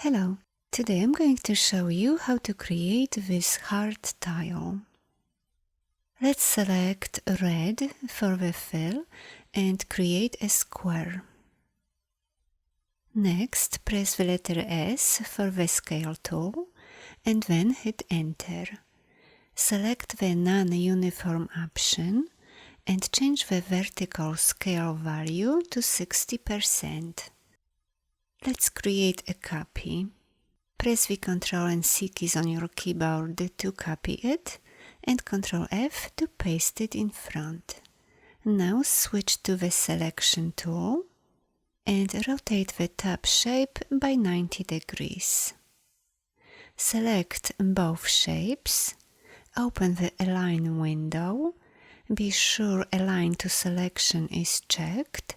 Hello, today I'm going to show you how to create this heart tile. Let's select red for the fill and create a square. Next, press the letter S for the scale tool and then hit enter. Select the non-uniform option and change the vertical scale value to 60%. Let's create a copy. Press the Ctrl and C keys on your keyboard to copy it and Ctrl F to paste it in front. Now switch to the selection tool and rotate the top shape by 90 degrees. Select both shapes, open the Align window, be sure Align to Selection is checked,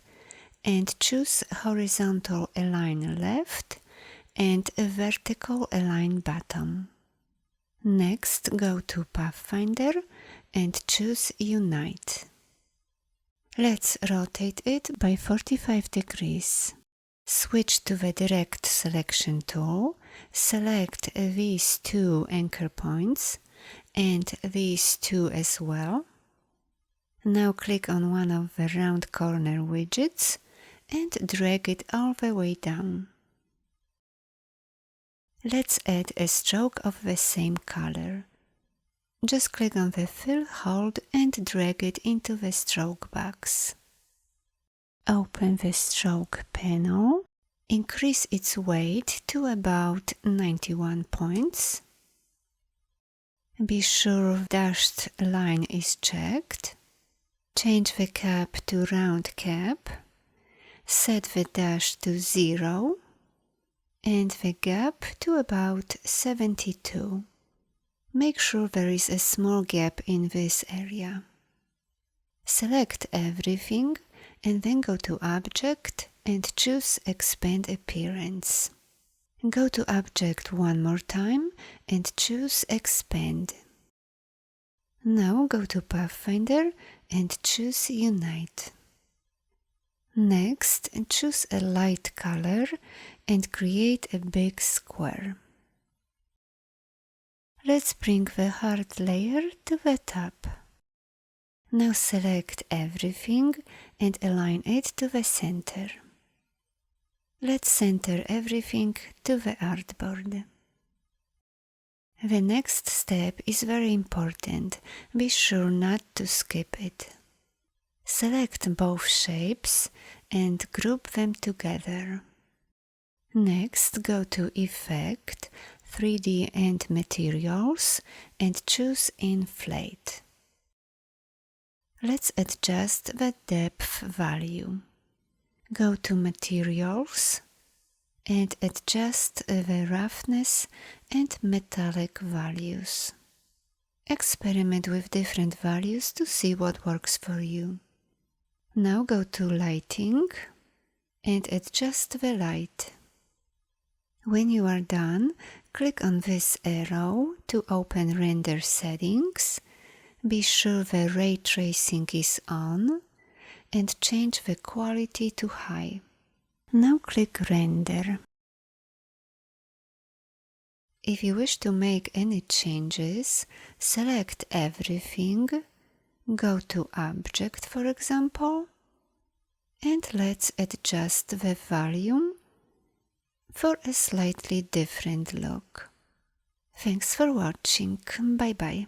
and choose Horizontal Align Left and a Vertical Align Bottom. Next, go to Pathfinder and choose Unite. Let's rotate it by 45 degrees. Switch to the Direct Selection tool, select these two anchor points and these two as well. Now click on one of the round corner widgets and drag it all the way down. Let's add a stroke of the same color. Just click on the fill, hold and drag it into the stroke box. Open the stroke panel, increase its weight to about 91 points. Be sure dashed line is checked. Change the cap to round cap. Set the dash to 0 and the gap to about 72. Make sure there is a small gap in this area. Select everything and then go to Object and choose Expand Appearance. Go to Object one more time and choose Expand. Now go to Pathfinder and choose Unite. Next, choose a light color and create a big square. Let's bring the heart layer to the top. Now select everything and align it to the center. Let's center everything to the artboard. The next step is very important. Be sure not to skip it. Select both shapes and group them together. Next, go to Effect, 3D and Materials and choose Inflate. Let's adjust the depth value. Go to Materials and adjust the roughness and metallic values. Experiment with different values to see what works for you. Now go to Lighting and adjust the light. When you are done, click on this arrow to open Render Settings. Be sure the Ray Tracing is on and change the quality to high. Now click Render. If you wish to make any changes, select everything, go to Object for example, and let's adjust the volume for a slightly different look. Thanks for watching, bye bye.